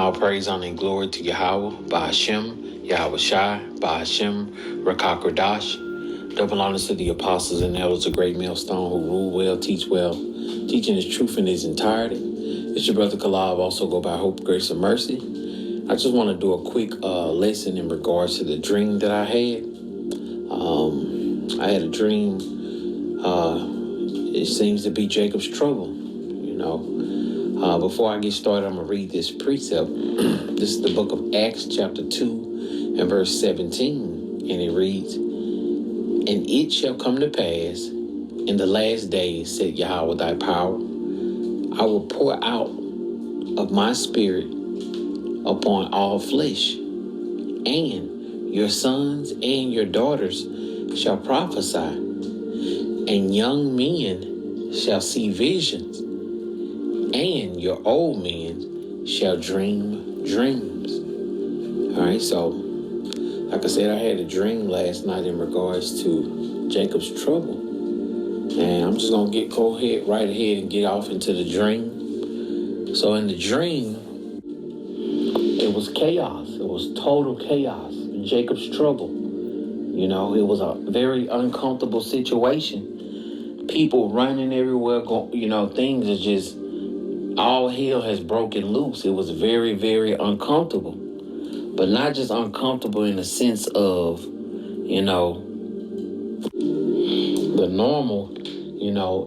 All praise, honor, and glory to Yahweh, Ba'ashem, Yahweh Shai, Ba'ashem, Rakakradash. Double honors to the apostles and elders of Great Millstone who rule well, teach well, teaching his truth in his entirety. It's your brother Kalab, also go by Hope, Grace, and Mercy. I just want to do a quick lesson in regards to the dream that I had. I had a dream. It seems to be Jacob's trouble, Before I get started, I'm going to read this precept. This is the book of Acts, chapter 2, and verse 17. And it reads, "And it shall come to pass in the last days, said Yahweh thy power, I will pour out of my spirit upon all flesh, and your sons and your daughters shall prophesy, and young men shall see visions, and your old men shall dream dreams." All right, so like I said, I had a dream last night in regards to Jacob's trouble. And I'm just going to go right ahead and get off into the dream. So in the dream, it was chaos. It was total chaos. Jacob's trouble. It was a very uncomfortable situation. People running everywhere, things are just, all hell has broken loose. It was very, very uncomfortable. But not just uncomfortable in the sense of, the normal,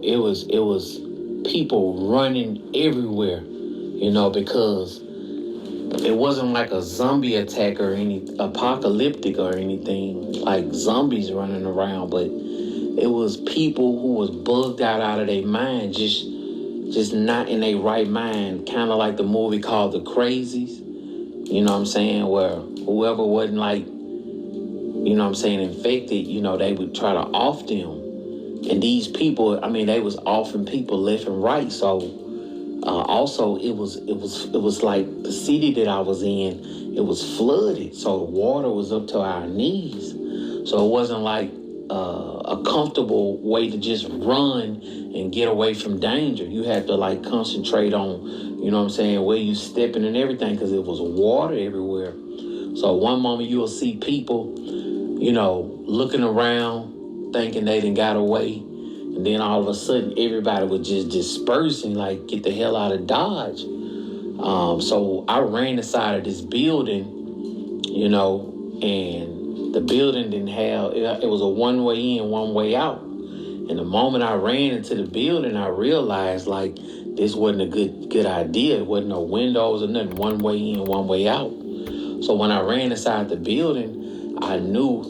it was people running everywhere, because it wasn't like a zombie attack or any apocalyptic or anything like zombies running around, but it was people who was bugged out of their mind, just not in their right mind, kind of like the movie called The Crazies, where whoever wasn't infected, they would try to off them. And these people, they was offing people left and right. So also it was like the city that I was in, it was flooded. So the water was up to our knees. So it wasn't like a comfortable way to just run and get away from danger. You had to concentrate on, where you stepping and everything, because it was water everywhere. So one moment you'll see people, looking around, thinking they done got away. And then all of a sudden, everybody was just dispersing, get the hell out of Dodge. So I ran inside of this building, and the building didn't have, it was a one way in, one way out. And the moment I ran into the building, I realized, this wasn't a good idea. It wasn't no windows or nothing, one way in, one way out. So when I ran inside the building, I knew,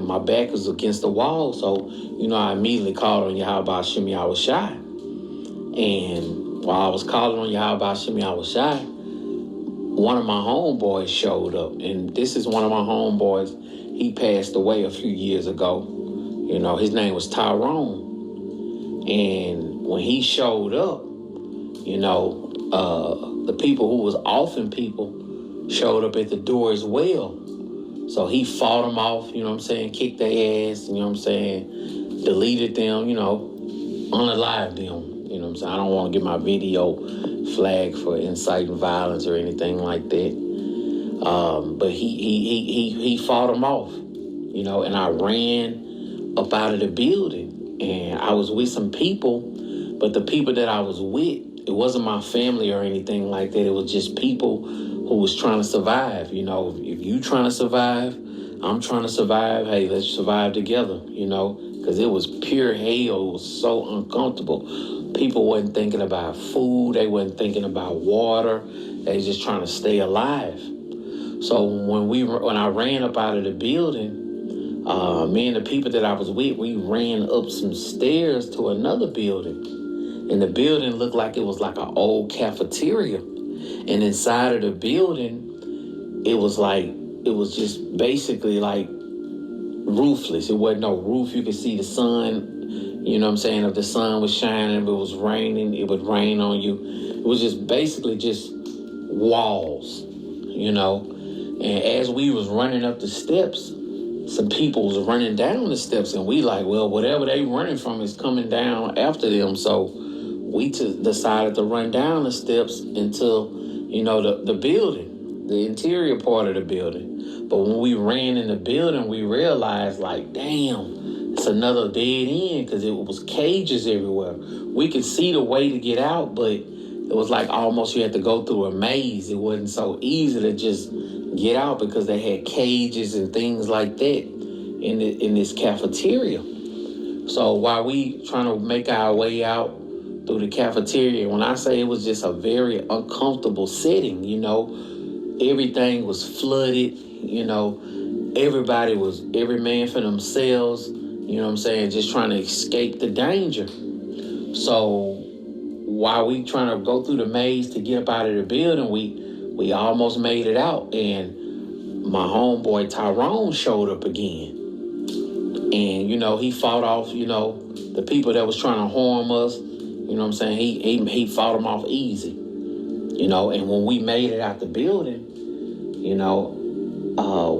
my back was against the wall. So, I immediately called on Yahweh Ba'ashem Yahweh Shai. And while I was calling on Yahweh Ba'ashem Yahweh Shai, one of my homeboys showed up. And this is one of my homeboys. He passed away a few years ago. His name was Tyrone. And when he showed up, the people who was offing people showed up at the door as well. So he fought them off, kicked their ass, deleted them, unalived them, I don't want to get my video flagged for inciting violence or anything like that. But he fought them off, and I ran up out of the building, and I was with some people, but the people that I was with, it wasn't my family or anything like that. It was just people who was trying to survive. If you trying to survive, I'm trying to survive. Hey, let's survive together, because it was pure hell. It was so uncomfortable. People wasn't thinking about food. They wasn't thinking about water. They was just trying to stay alive. So when I ran up out of the building, me and the people that I was with, we ran up some stairs to another building. And the building looked like it was like an old cafeteria. And inside of the building, it was just basically roofless. It wasn't no roof. You could see the sun, if the sun was shining, if it was raining, it would rain on you. It was just basically just walls, And as we was running up the steps, some people was running down the steps, and we whatever they running from is coming down after them. So we decided to run down the steps until the building, the interior part of the building. But when we ran in the building, we realized, like, damn, it's another dead end, because it was cages everywhere. We could see the way to get out, but it was like almost you had to go through a maze. It wasn't so easy to just get out because they had cages and things like that in this cafeteria. So while we trying to make our way out through the cafeteria, when I say it was just a very uncomfortable setting, everything was flooded, every man for themselves, just trying to escape the danger. So while we trying to go through the maze to get up out of the building, we almost made it out, and my homeboy Tyrone showed up again. And, he fought off, the people that was trying to harm us. He fought them off easy. And when we made it out the building,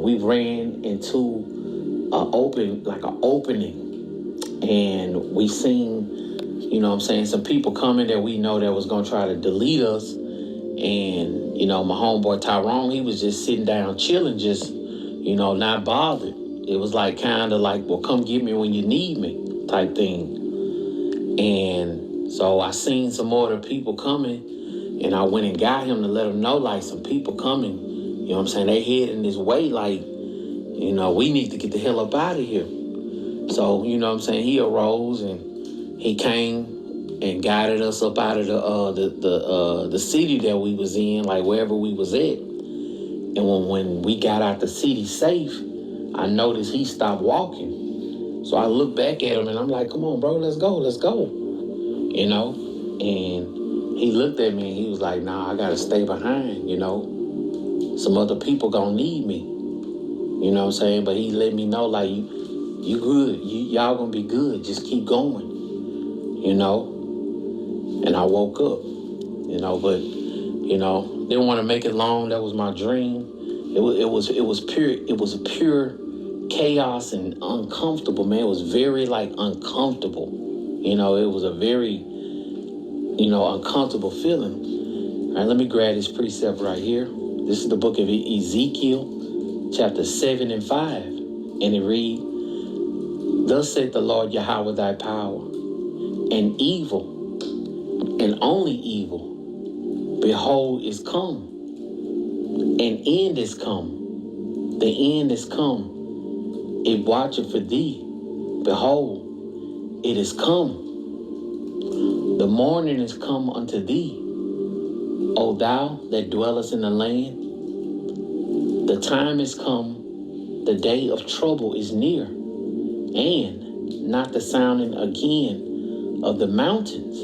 we ran into an opening. And we seen, some people coming that we know that was going to try to delete us. And, my homeboy Tyrone, he was just sitting down chilling, just, not bothered. It was like kind of like, well, come get me when you need me type thing. And so I seen some more of the people coming, and I went and got him to let him know, like, some people coming, they heading this way, like, we need to get the hell up out of here. So, he arose and he came and guided us up out of the city that we was in, like wherever we was at. And when we got out the city safe, I noticed he stopped walking. So I looked back at him and I'm like, come on, bro, let's go. And he looked at me and he was like, nah, I gotta stay behind, Some other people gonna need me. But he let me know, like, you good. Y'all gonna be good. Just keep going. And I woke up, but, didn't want to make it long. That was my dream. It was pure chaos and uncomfortable, man. It was very, like, uncomfortable. It was a very, uncomfortable feeling. All right, let me grab this precept right here. This is the book of Ezekiel, chapter 7 and 5. And it reads, thus saith the Lord Yahweh thy power, and evil, and only evil, behold, is come. An end is come. The end is come. It watcheth for thee. Behold, it is come. The morning is come unto thee, O thou that dwellest in the land. The time is come, the day of trouble is near, and not the sounding again of the mountains.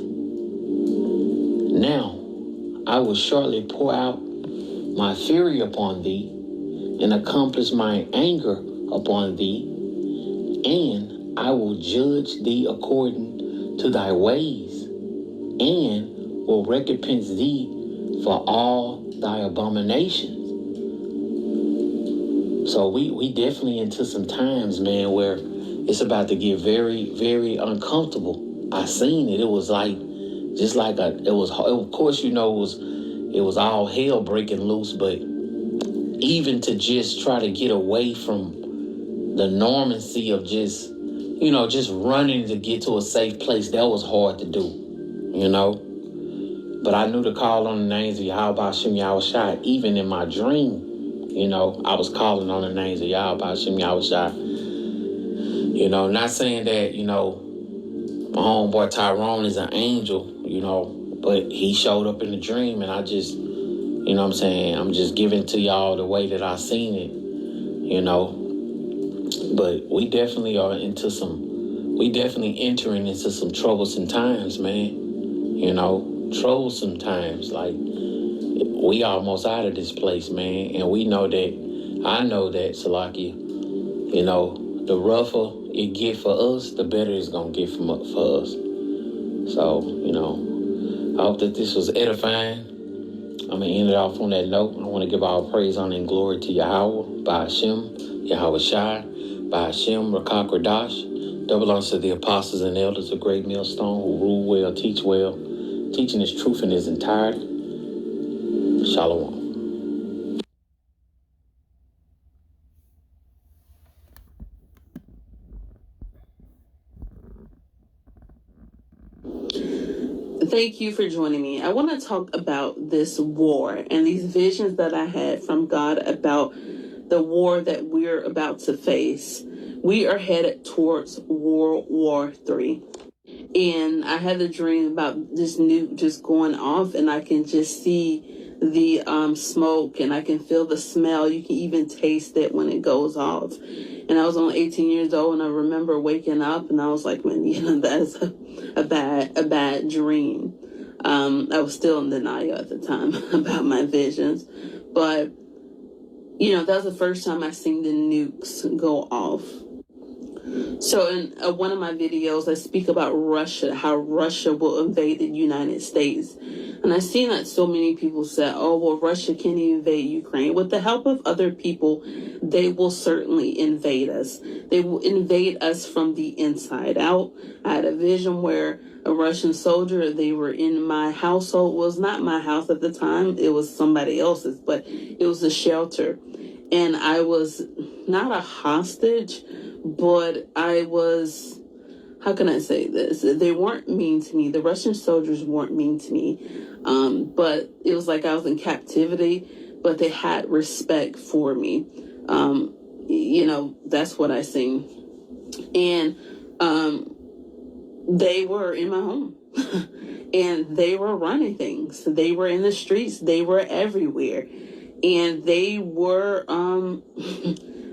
Now I will shortly pour out my fury upon thee, and accomplish my anger upon thee, and I will judge thee according to thy ways, and will recompense thee for all thy abominations. So we definitely into some times, man, where it's about to get very, very uncomfortable. I seen it. It was like, just like of course, it was all hell breaking loose, but even to just try to get away from the normancy of just running to get to a safe place, that was hard to do, But I knew to call on the names of Yahweh Hashem Yahweh Shai, even in my dream. I was calling on the names of Yahweh Hashem Yahweh Shai. Not saying that, my homeboy Tyrone is an angel, but he showed up in the dream, and I just, I'm just giving to y'all the way that I seen it, But we definitely entering into some troublesome times, man. Troublesome times. Like, we almost out of this place, man. And I know that, Salakia, the rougher it get for us, the better it's going to get for us. So, I hope that this was edifying. I'm going to end it off on that note. I want to give all praise, honor, and glory to Yahweh, by Hashem, Yahweh Shai, by Hashem, Rakak Radash. Double honors to the apostles and elders of Great Millstone who rule well, teach well, teaching his truth in his entirety. Shalom. Thank you for joining me. I want to talk about this war and these visions that I had from God about the war that we're about to face. We are headed towards World War III. And I had a dream about this nuke just going off, and I can just see the smoke, and I can feel the smell. You can even taste it when it goes off. And I was only 18 years old, and I remember waking up, and I was like, man, that's a bad dream. I was still in denial at the time about my visions, but that was the first time I seen the nukes go off. So in one of my videos, I speak about Russia, how Russia will invade the United States. And I've seen that so many people say, oh, well, Russia can't invade Ukraine. With the help of other people, they will certainly invade us. They will invade us from the inside out. I had a vision where a Russian soldier, they were in my household. It was not my house at the time. It was somebody else's, but it was a shelter. And I was not a hostage, but I was, how can I say this? They weren't mean to me. The Russian soldiers weren't mean to me. But it was like I was in captivity, but they had respect for me. That's what I seen. And they were in my home. And they were running things. They were in the streets. They were everywhere. And they were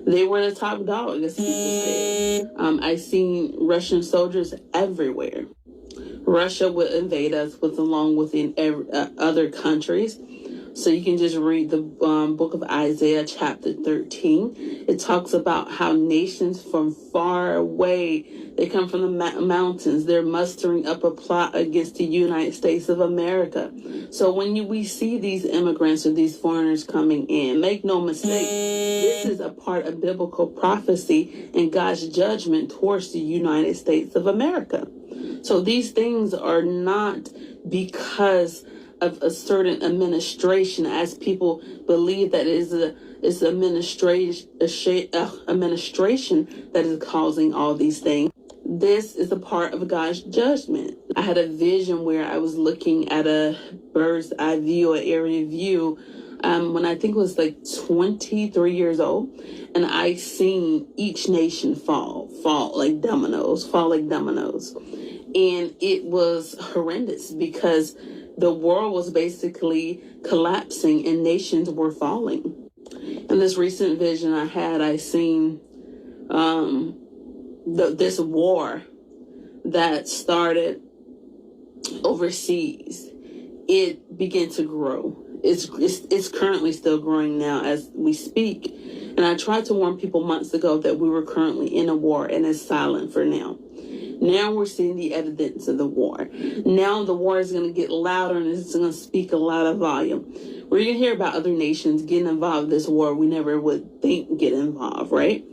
they were the top dog, as people say. I seen Russian soldiers everywhere. Russia would invade us along with other countries. So you can just read the book of Isaiah chapter 13. It talks about how nations from far away, they come from the mountains. They're mustering up a plot against the United States of America. So when we see these immigrants or these foreigners coming in, make no mistake, this is a part of biblical prophecy and God's judgment towards the United States of America. So these things are not because of a certain administration, as people believe that it's administration that is causing all these things. This is a part of God's judgment. I had a vision where I was looking at a bird's eye view, an area view, when I think it was like 23 years old, and I seen each nation fall like dominoes. And it was horrendous because the world was basically collapsing and nations were falling. In this recent vision I seen this war that started overseas. It began to grow. It's currently still growing now as we speak. And I tried to warn people months ago that we were currently in a war, and it's silent for now. Now we're seeing the evidence of the war. Now the war is going to get louder and it's going to speak a louder volume. We're going to hear about other nations getting involved in this war we never would think get involved, right?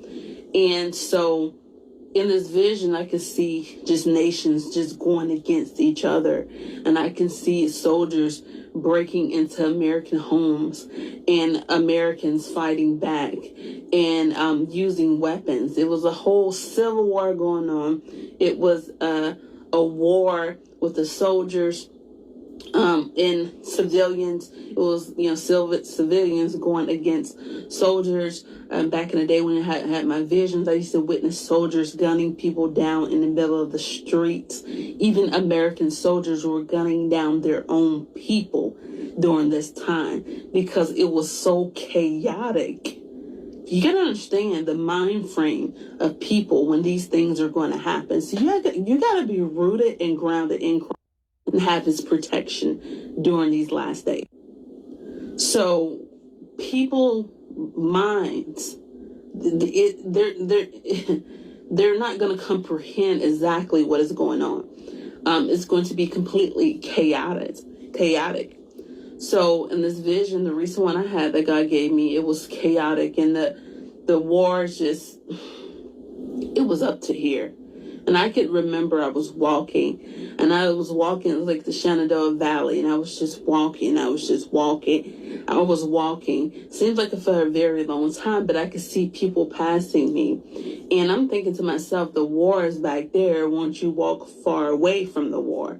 And so in this vision, I could see just nations just going against each other. And I can see soldiers breaking into American homes and Americans fighting back and using weapons. It was a whole civil war going on. It was a war with the soldiers and civilians. It was, civilians going against soldiers. Back in the day when I had my visions, I used to witness soldiers gunning people down in the middle of the streets. Even American soldiers were gunning down their own people during this time because it was so chaotic. You gotta understand the mind frame of people when these things are going to happen. So you gotta be rooted and grounded in Christ and have his protection during these last days. So people minds, they're not going to comprehend exactly what is going on. It's going to be completely chaotic. So in this vision, the recent one I had that God gave me, it was chaotic, and the war just, it was up to here. And I could remember I was walking, and I was walking like the Shenandoah Valley, and I was just walking. I was walking. Seems like for a very long time, but I could see people passing me. And I'm thinking to myself, the war is back there. Won't you walk far away from the war?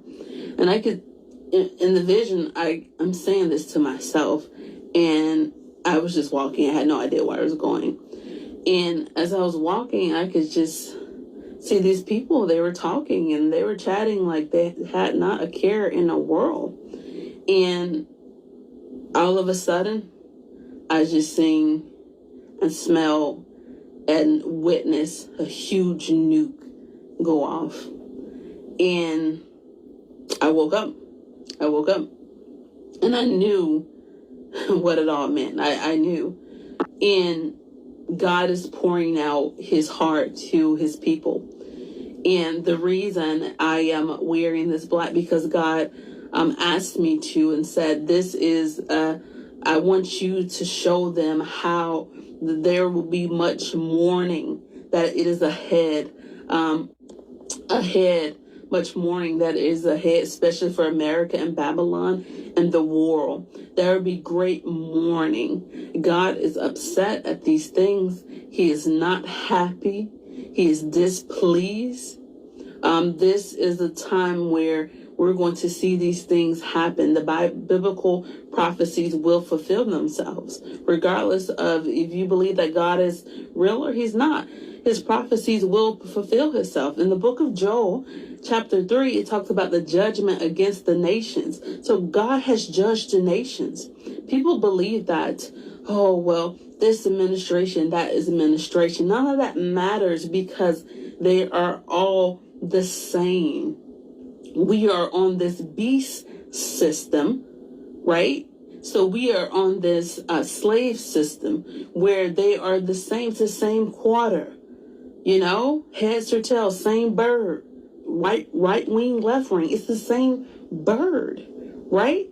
And I could, in the vision, I'm saying this to myself, and I was just walking. I had no idea where I was going. And as I was walking, I could just see these people. They were talking and they were chatting like they had not a care in the world. And all of a sudden, I just seen and smelled and witnessed a huge nuke go off. And I woke up. And I knew what it all meant. I knew. And God is pouring out his heart to his people. And the reason I am wearing this black, because God asked me to and said, this is, I want you to show them how there will be much mourning, that it is ahead, much mourning that is ahead, especially for America and Babylon and the world. There will be great mourning. God is upset at these things. He is not happy. He is displeased. This is a time where we're going to see these things happen. The biblical prophecies will fulfill themselves, regardless of if you believe that God is real or he's not. His prophecies will fulfill himself. In the book of Joel, chapter 3, it talks about the judgment against the nations. So God has judged the nations. People believe that, oh, well, this administration, that is administration. None of that matters because they are all the same. We are on this beast system, right? So we are on this slave system where they are the same, it's the same quarter. You know, heads or tails, same bird. Right wing, left wing. It's the same bird, right?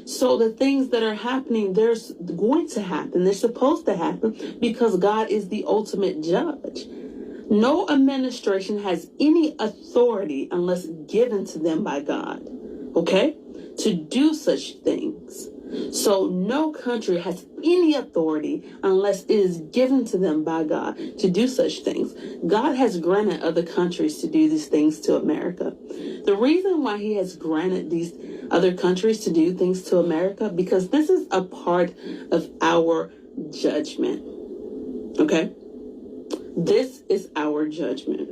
So the things that are happening, they're going to happen. They're supposed to happen because God is the ultimate judge. No administration has any authority unless given to them by God, okay, to do such things. So no country has any authority unless it is given to them by God to do such things. God has granted other countries to do these things to America. The reason why he has granted these other countries to do things to America, because this is a part of our judgment, okay? This is our judgment.